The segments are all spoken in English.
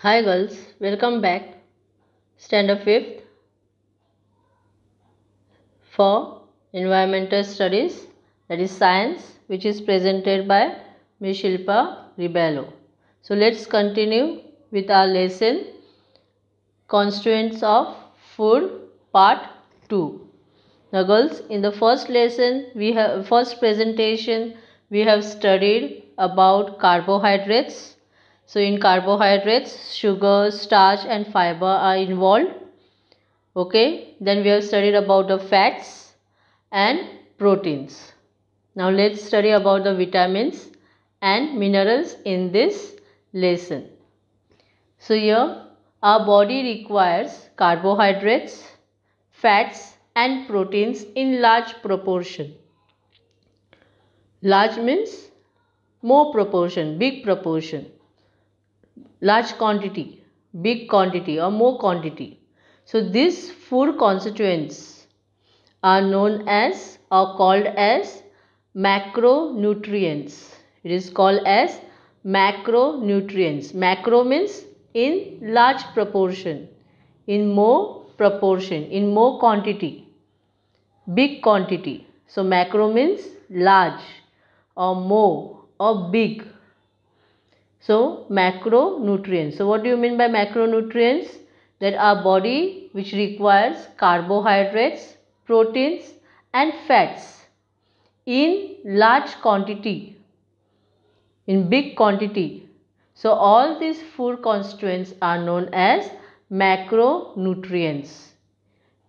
Hi girls, welcome back. Standard 5th for Environmental Studies, that is Science, which is presented by Ms. Shilpa Ribello. So let's continue with our lesson Constituents of Food Part 2. Now girls, in the first lesson, first presentation, we have studied about carbohydrates. So in carbohydrates, sugar, starch and fiber are involved. Okay, then we have studied about the fats and proteins. Now let's study about the vitamins and minerals in this lesson. So here our body requires carbohydrates, fats and proteins in large proportion. Large means more proportion, big proportion. Large quantity, big quantity or more quantity. So these food constituents are known as or called as macronutrients. It is called as macronutrients. Macro means in large proportion, in more proportion, in more quantity, big quantity. So macro means large or more or big. So macronutrients. So what do you mean by macronutrients? That our body which requires carbohydrates, proteins and fats in large quantity, in big quantity. So all these food constituents are known as macronutrients.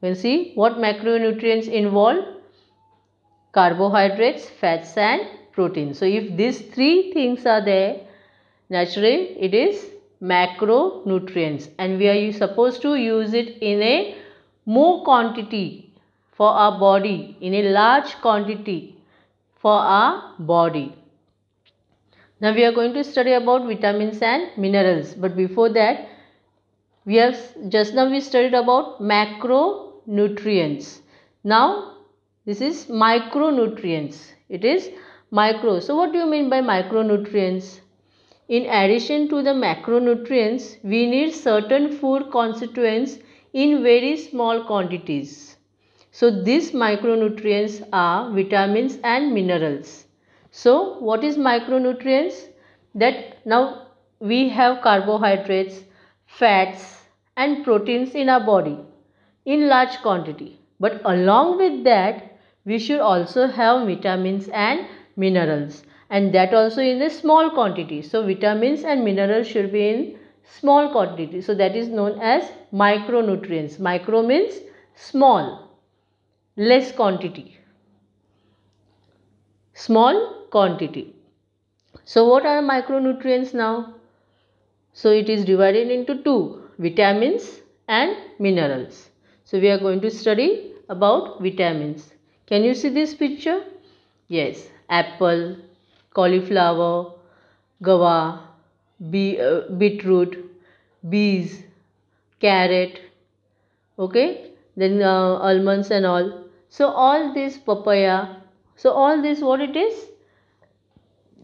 You can see what macronutrients involve: carbohydrates, fats and proteins. So if these three things are there, naturally it is macronutrients, and we are supposed to use it in a more quantity for our body, in a large quantity for our body. Now we are going to study about vitamins and minerals, but before that we studied about macronutrients. Now this is micronutrients. It is micro. So what do you mean by micronutrients? In addition to the macronutrients, we need certain food constituents in very small quantities. So these micronutrients are vitamins and minerals. So what is micronutrients? That now we have carbohydrates, fats and proteins in our body in large quantity. But along with that, we should also have vitamins and minerals, and that also in a small quantity. So vitamins and minerals should be in small quantity. So that is known as micronutrients. Micro means small, less quantity, small quantity. So what are micronutrients now? So it is divided into two, vitamins and minerals. So we are going to study about vitamins. Can you see this picture? Yes, apple, cauliflower, guava, beetroot, bees, carrot, okay, then almonds and all. So all this, papaya, so all this, what it is?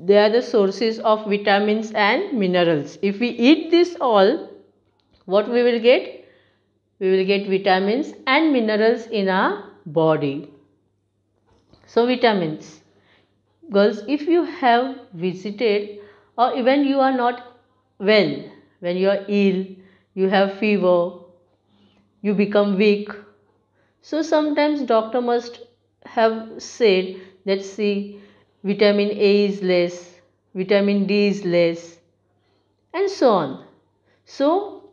They are the sources of vitamins and minerals. If we eat this all, what we will get? We will get vitamins and minerals in our body. So vitamins. Girls, if you have visited or even you are not well, when you are ill, you have fever, you become weak. So sometimes doctor must have said that see, vitamin A is less, vitamin D is less and so on. So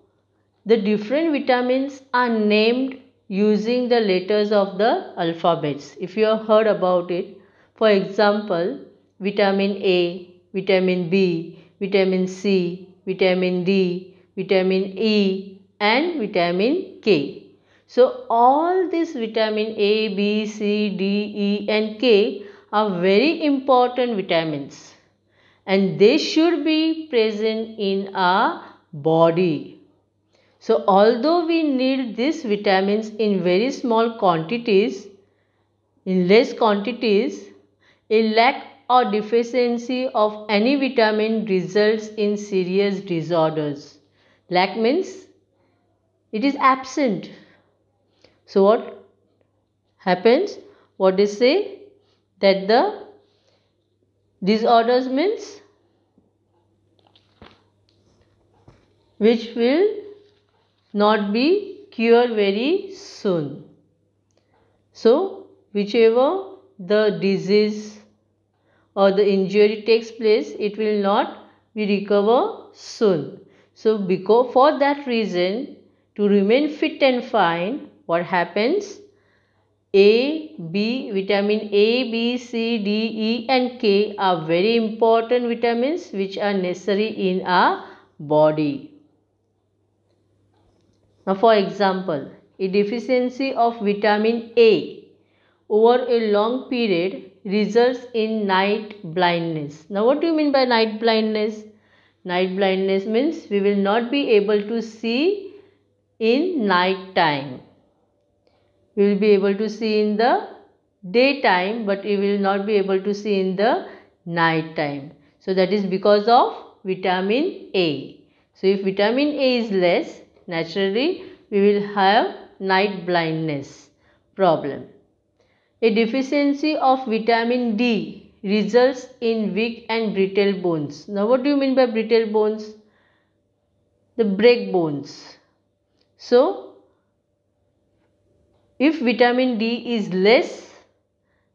the different vitamins are named using the letters of the alphabets. If you have heard about it, for example, vitamin A, vitamin B, vitamin C, vitamin D, vitamin E and vitamin K. So all these vitamin A, B, C, D, E and K are very important vitamins, and they should be present in our body. So although we need these vitamins in very small quantities, in less quantities, a lack or deficiency of any vitamin results in serious disorders. Lack means it is absent. So what happens? What they say? That the disorders means which will not be cured very soon. So whichever the disease or the injury takes place, it will not be recover soon. So because for that reason, to remain fit and fine, what happens? Vitamin A, B, C, D, E and K are very important vitamins which are necessary in our body. Now for example, a deficiency of vitamin A over a long period results in night blindness. Now what do you mean by night blindness? Night blindness means we will not be able to see in night time. We will be able to see in the daytime, but we will not be able to see in the night time. So that is because of vitamin A. So if vitamin A is less, naturally we will have night blindness problem. A deficiency of vitamin D results in weak and brittle bones. Now what do you mean by brittle bones? The break bones. So if vitamin D is less,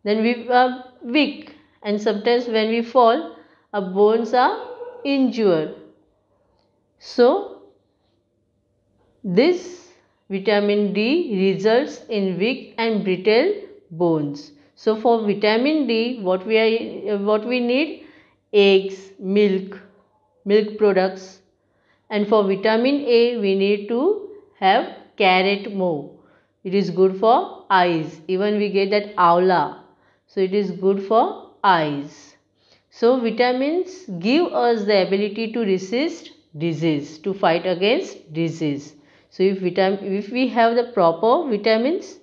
then we are weak, and sometimes when we fall, our bones are injured. So this vitamin D results in weak and brittle bones. So for vitamin D, what we need? Eggs, milk products, and for vitamin A we need to have carrot more. It is good for eyes. Even we get that avla, so it is good for eyes. So vitamins give us the ability to resist disease, to fight against disease. So if we have the proper vitamins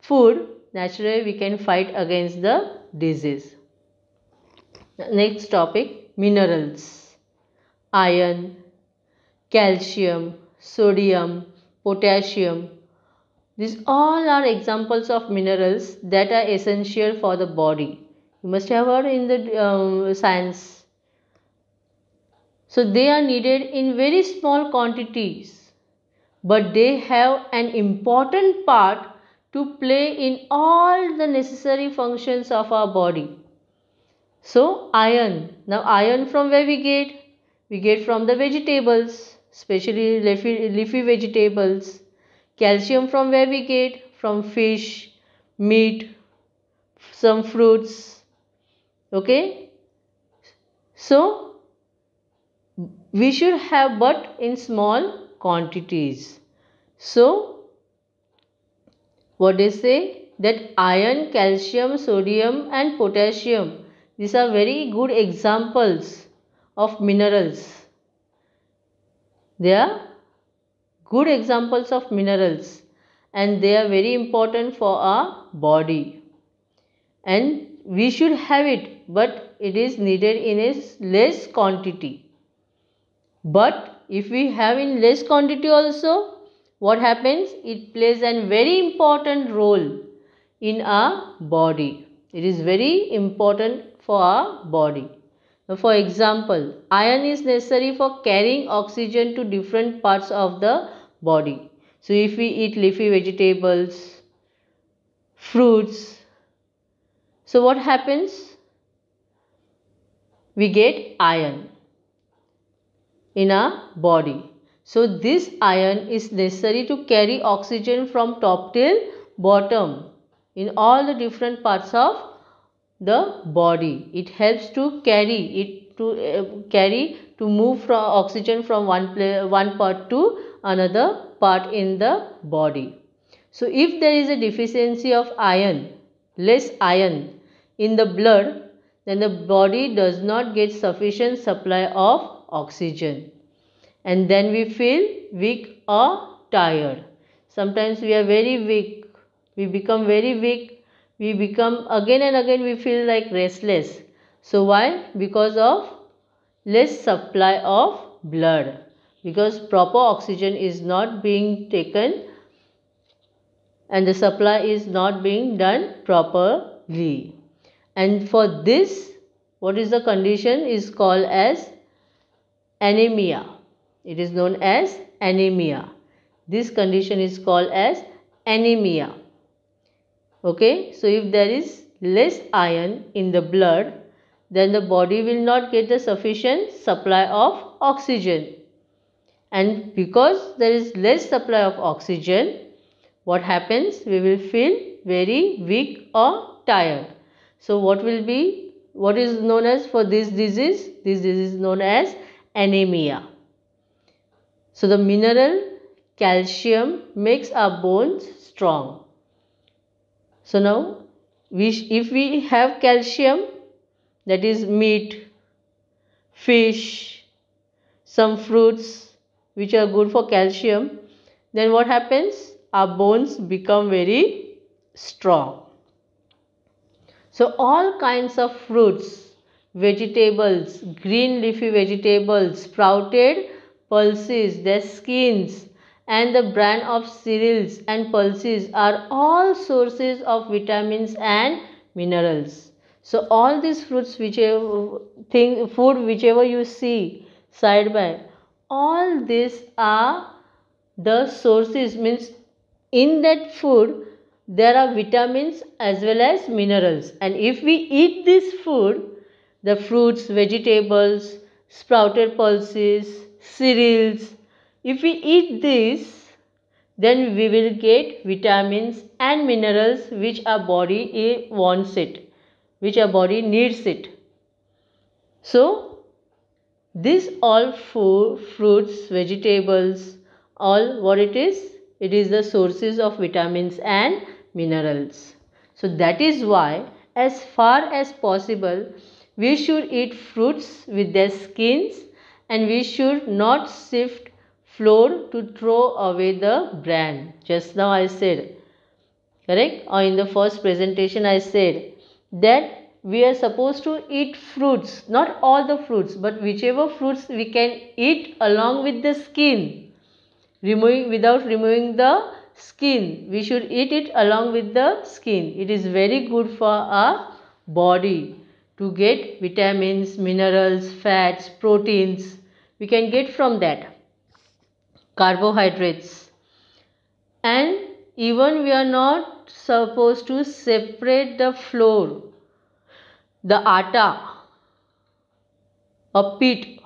food, naturally we can fight against the disease. Next topic, minerals. Iron, calcium, sodium, potassium. These all are examples of minerals that are essential for the body. You must have heard in the science. So they are needed in very small quantities, but they have an important part to play in all the necessary functions of our body. So iron. Now iron from where we get? We get from the vegetables, especially leafy vegetables. Calcium from where we get? From fish, meat, some fruits. Okay. So we should have, but in small quantities. So what they say? That iron, calcium, sodium and potassium, these are very good examples of minerals. They are good examples of minerals and they are very important for our body. And we should have it, but it is needed in a less quantity. But if we have in less quantity also, what happens? It plays a very important role in our body. It is very important for our body. Now, for example, iron is necessary for carrying oxygen to different parts of the body. So if we eat leafy vegetables, fruits, so what happens? We get iron in our body. So this iron is necessary to carry oxygen from top till bottom in all the different parts of the body. It helps to carry to move from oxygen from one part to another part in the body. So if there is a deficiency of iron, less iron in the blood, then the body does not get sufficient supply of oxygen, and then we feel weak or tired. Sometimes we are very weak, we become very weak, we become again and again we feel like restless. So why? Because of less supply of blood. because proper oxygen is not being taken and the supply is not being done properly. And for this, what is the condition is called as anemia. It is known as anemia. This condition is called as anemia. Okay, so if there is less iron in the blood, then the body will not get the sufficient supply of oxygen. And because there is less supply of oxygen, what happens? We will feel very weak or tired. So what is known as for this disease? This disease is known as anemia. So the mineral calcium makes our bones strong. So now if we have calcium, that is meat, fish, some fruits which are good for calcium, then what happens? Our bones become very strong. So all kinds of fruits, vegetables, green leafy vegetables, sprouted pulses, their skins and the bran of cereals and pulses are all sources of vitamins and minerals. So all these fruits, food whichever you see side by, all these are the sources, means in that food there are vitamins as well as minerals. And if we eat this food, the fruits, vegetables, sprouted pulses, cereals, if we eat this, then we will get vitamins and minerals which our body wants it, which our body needs it. So this all fruits, vegetables, all what it is? It is the sources of vitamins and minerals. So that is why as far as possible we should eat fruits with their skins and we should not sift flour to throw away the bran. Just now I said, correct? Or in the first presentation I said that we are supposed to eat fruits, not all the fruits, but whichever fruits we can eat along with the skin, without removing the skin. We should eat it along with the skin. It is very good for our body to get vitamins, minerals, fats, proteins. We can get from that. Carbohydrates. And even we are not supposed to separate the flour, the atta or peat,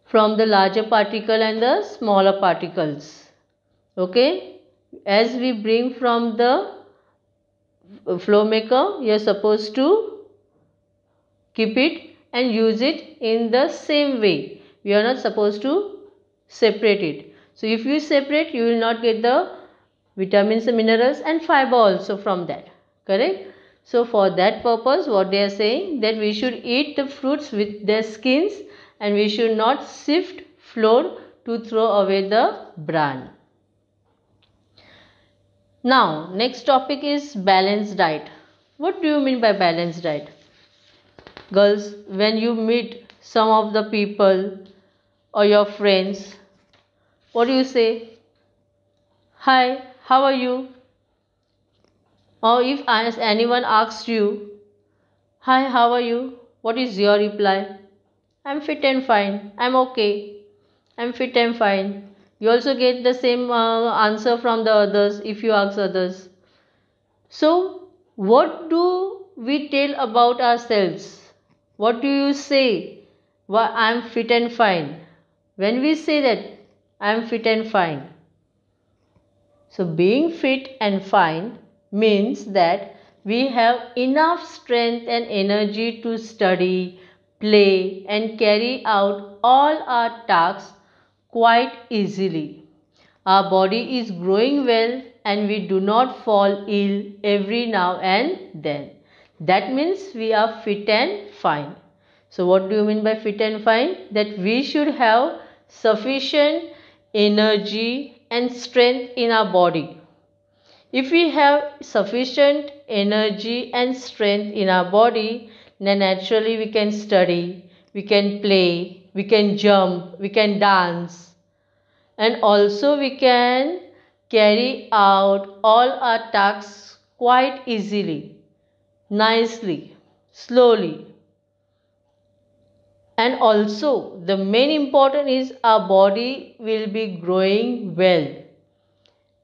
from the larger particle and the smaller particles. Okay, as we bring from the flour maker, you are supposed to keep it and use it in the same way. We are not supposed to separate it. So if you separate, you will not get the vitamins and minerals and fiber also from that. Correct? So for that purpose, what they are saying, that we should eat the fruits with their skins and we should not sift flour to throw away the bran. Now next topic is balanced diet. What do you mean by balanced diet? Girls, when you meet some of the people or your friends, what do you say? Hi, how are you? Or if anyone asks you, hi, how are you? What is your reply? I'm fit and fine. I'm okay. I'm fit and fine. You also get the same answer from the others if you ask others. So, what do we tell about ourselves? What do you say? Well, I'm fit and fine. When we say that, I'm fit and fine. So, being fit and fine means that we have enough strength and energy to study, play and carry out all our tasks quite easily. Our body is growing well and we do not fall ill every now and then. That means we are fit and fine. So what do you mean by fit and fine? That we should have sufficient energy and strength in our body. If we have sufficient energy and strength in our body, then naturally we can study, we can play, we can jump, we can dance, and also we can carry out all our tasks quite easily, nicely, slowly. And also the main important is our body will be growing well.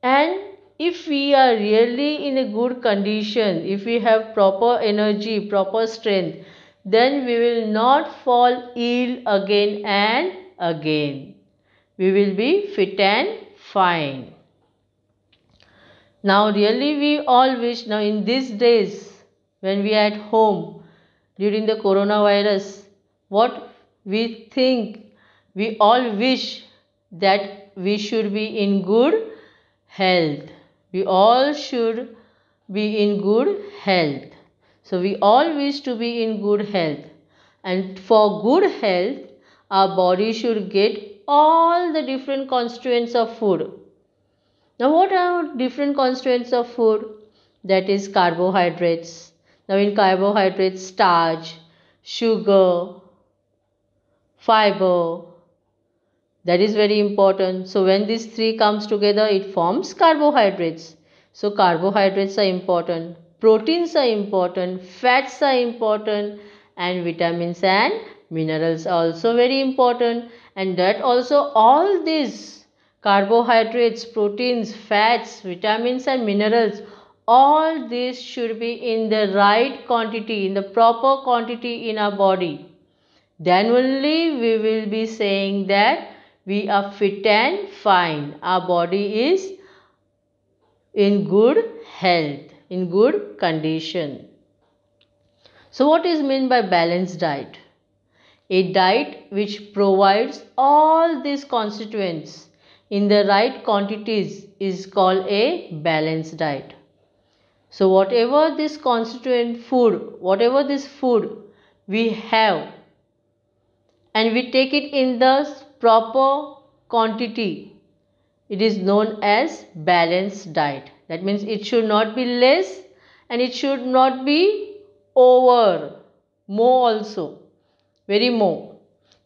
And if we are really in a good condition, if we have proper energy, proper strength, then we will not fall ill again and again. We will be fit and fine. Now really we all wish, now in these days when we are at home during the coronavirus, what we think, we all wish that we should be in good health. We all should be in good health. So we all wish to be in good health. And for good health, our body should get all the different constituents of food. Now what are different constituents of food? That is carbohydrates. Now in carbohydrates, starch, sugar, fiber, that is very important. So when these three comes together, it forms carbohydrates. So carbohydrates are important, proteins are important, fats are important, and vitamins and minerals are also very important. And that also all these carbohydrates, proteins, fats, vitamins and minerals, all these should be in the right quantity, in the proper quantity in our body. Then only we will be saying that we are fit and fine. Our body is in good health, in good condition. So what is meant by balanced diet? A diet which provides all these constituents in the right quantities is called a balanced diet. So whatever this constituent food, whatever this food we have, and we take it in the proper quantity, it is known as balanced diet. That means it should not be less and it should not be over, more also, very more.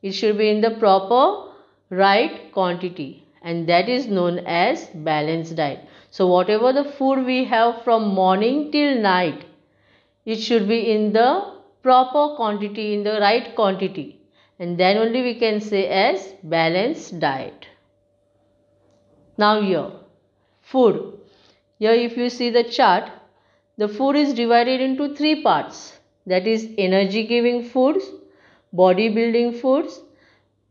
It should be in the proper right quantity, and that is known as balanced diet. So whatever the food we have from morning till night, it should be in the proper quantity, in the right quantity, and then only we can say as balanced diet. Now here, food. Here if you see the chart, the food is divided into three parts. That is energy giving foods, body building foods,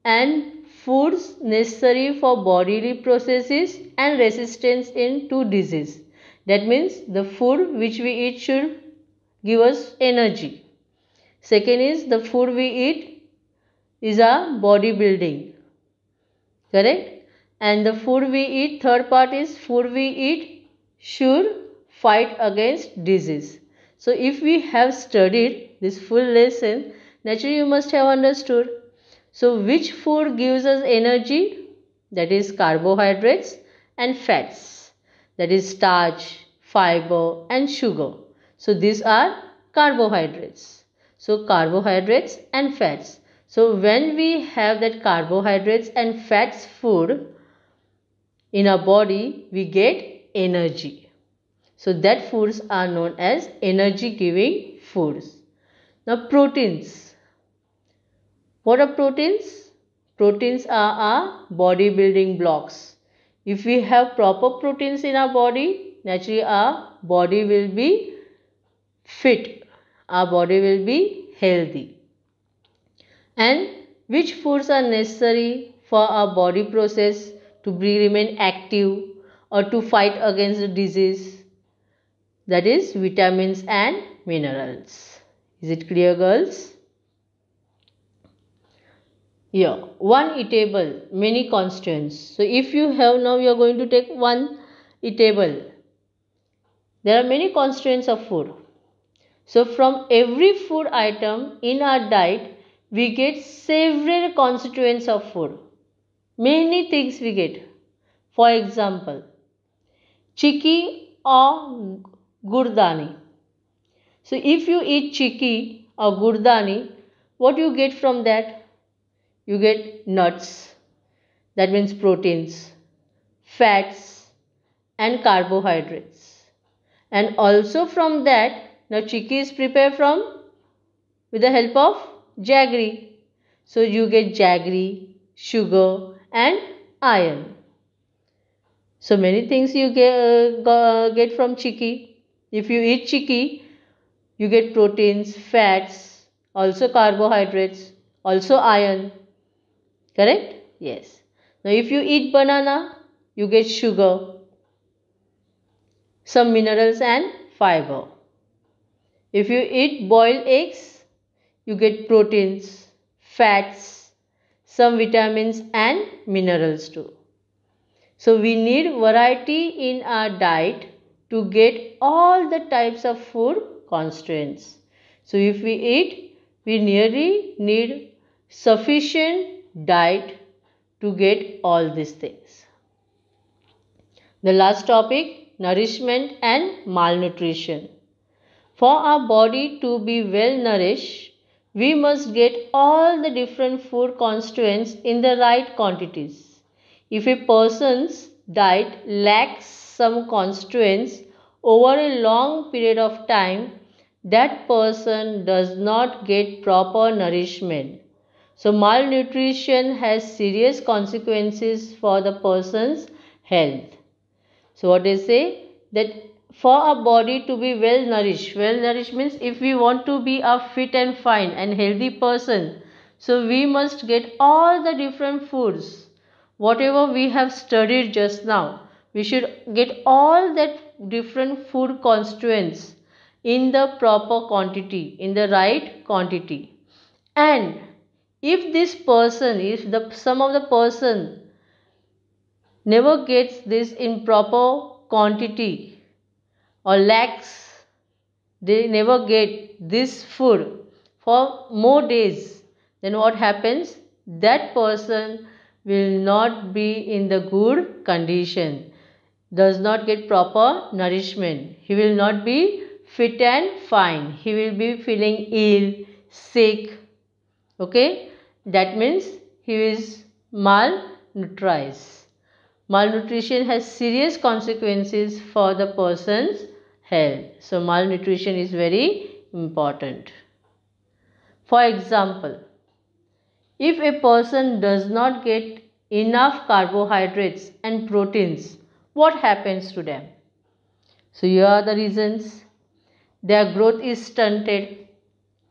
and foods necessary for bodily processes and resistance to disease. That means the food which we eat should give us energy. Second is the food we eat is our body building. Correct? And the food we eat, third part is food we eat should fight against disease. So if we have studied this full lesson, naturally you must have understood. So which food gives us energy? That is carbohydrates and fats. That is starch, fiber and sugar. So these are carbohydrates. So carbohydrates and fats. So when we have that carbohydrates and fats food in our body, we get energy. So that foods are known as energy giving foods. Now proteins. What are proteins? Proteins are our body building blocks. If we have proper proteins in our body, naturally our body will be fit. Our body will be healthy. And which foods are necessary for our body process to remain active or to fight against the disease? That is vitamins and minerals. Is it clear, girls? Here, one eatable, many constituents. So if you have, now you are going to take one eatable. There are many constituents of food. So from every food item in our diet, we get several constituents of food. Many things we get. For example, chicky or gurdani. So if you eat chicky or gurdani, what you get from that? you get nuts, that means proteins, fats and carbohydrates. And also from that, now chicky is prepared from with the help of jaggery. So you get jaggery, sugar and iron. So many things you get from chicky. If you eat chicky, you get proteins, fats, also carbohydrates, also iron. Correct? Yes. Now if you eat banana, you get sugar, some minerals and fiber. If you eat boiled eggs, you get proteins, fats, some vitamins and minerals too. So we need variety in our diet to get all the types of food constituents. So if we eat, we nearly need sufficient diet to get all these things. The last topic, nourishment and malnutrition. For our body to be well nourished, we must get all the different food constituents in the right quantities. If a person's diet lacks some constituents over a long period of time, that person does not get proper nourishment. So malnutrition has serious consequences for the person's health. So what they say, that for our body to be well nourished means if we want to be a fit and fine and healthy person, so we must get all the different foods. Whatever we have studied just now, we should get all that different food constituents in the proper quantity, in the right quantity. And if this person, some of the person never gets this in proper quantity or lacks, they never get this food for more days, then what happens? That person will not be in the good condition, does not get proper nourishment. He will not be fit and fine. He will be feeling ill, sick. Okay, that means he is malnourished. Malnutrition has serious consequences for the person's health. So malnutrition is very important. For example, if a person does not get enough carbohydrates and proteins, what happens to them? So here are the reasons. Their growth is stunted,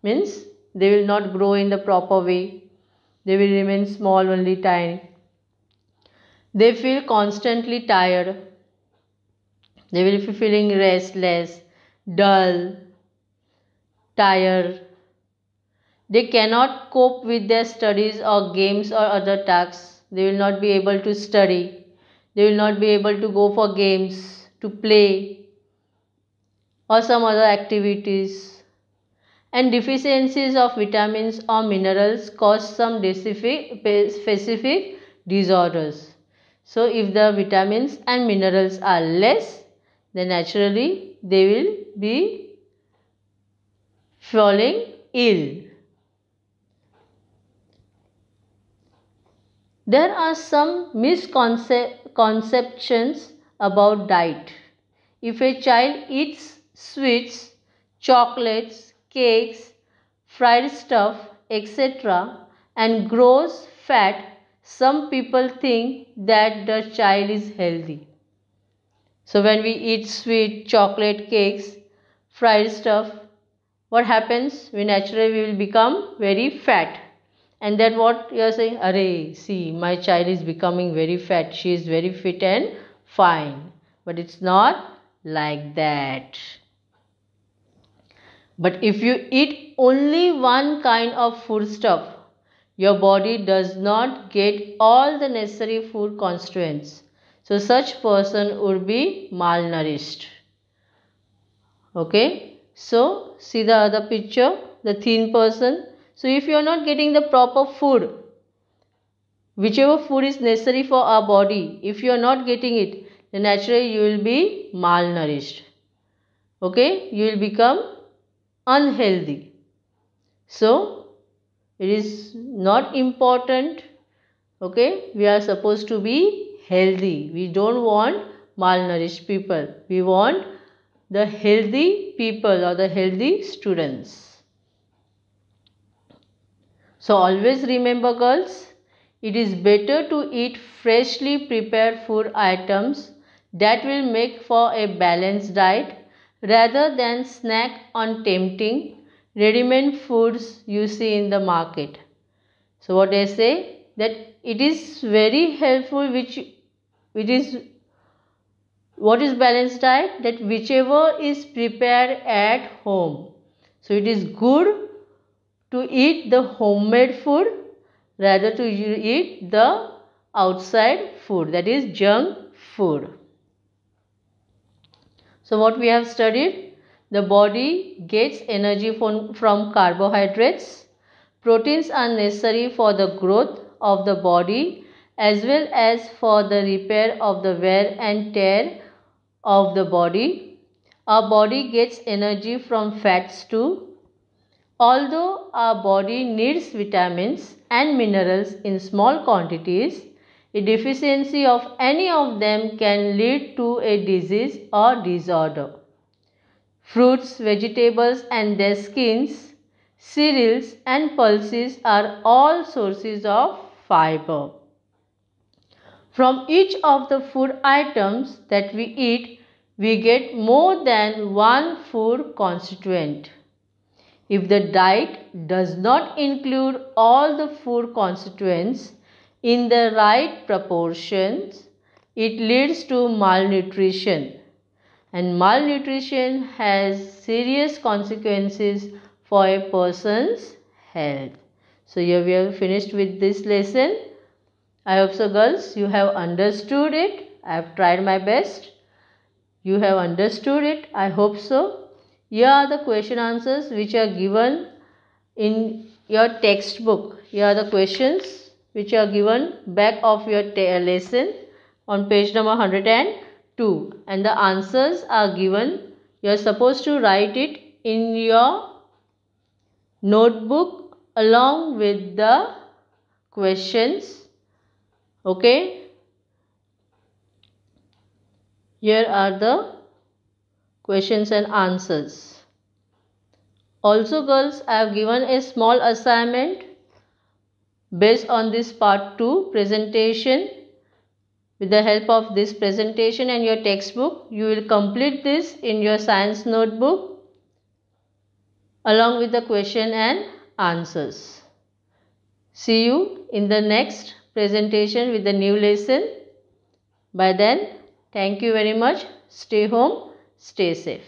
means they will not grow in the proper way. They will remain small, only tiny. They feel constantly tired. They will be feeling restless, dull, tired. They cannot cope with their studies or games or other tasks. They will not be able to study. They will not be able to go for games, to play or some other activities. And deficiencies of vitamins or minerals cause some specific disorders. So if the vitamins and minerals are less, then naturally they will be falling ill. There are some misconceptions about diet. If a child eats sweets, chocolates, cakes, fried stuff, etc. and grows fat, some people think that the child is healthy. So when we eat sweet, chocolate, cakes, fried stuff, what happens? We naturally will become very fat. And then what you are saying? Arey, see, my child is becoming very fat. She is very fit and fine. But it's not like that. But if you eat only one kind of food stuff, your body does not get all the necessary food constituents. So such person would be malnourished. Okay. So see the other picture, the thin person. So if you are not getting the proper food, whichever food is necessary for our body, if you are not getting it, then naturally you will be malnourished. Okay. You will become unhealthy. So It is not important. Okay, we are supposed to be healthy. We don't want malnourished people. We want the healthy people or the healthy students. So always remember, girls, it is better to eat freshly prepared food items that will make for a balanced diet rather than snack on tempting ready-made foods you see in the market. So what I say, that it is very helpful what is balanced diet? That whichever is prepared at home. So it is good to eat the homemade food rather to eat the outside food, that is junk food. So what we have studied, the body gets energy from carbohydrates. Proteins are necessary for the growth of the body as well as for the repair of the wear and tear of the body. Our body gets energy from fats too. Although our body needs vitamins and minerals in small quantities, a deficiency of any of them can lead to a disease or disorder. Fruits, vegetables and their skins, cereals and pulses are all sources of fiber. From each of the food items that we eat, we get more than one food constituent. If the diet does not include all the food constituents in the right proportions, it leads to malnutrition. And malnutrition has serious consequences for a person's health. So here we have finished with this lesson. I hope so, girls, you have understood it. I have tried my best. You have understood it. I hope so. Here are the question answers which are given in your textbook. Here are the questions which are given back of your lesson on page number 102. And the answers are given. You are supposed to write it in your notebook along with the questions. Okay. Here are the questions and answers. Also, girls, I have given a small assignment based on this part 2 presentation. With the help of this presentation and your textbook, you will complete this in your science notebook along with the question and answers. See you in the next presentation with the new lesson. By then, thank you very much. Stay home, stay safe.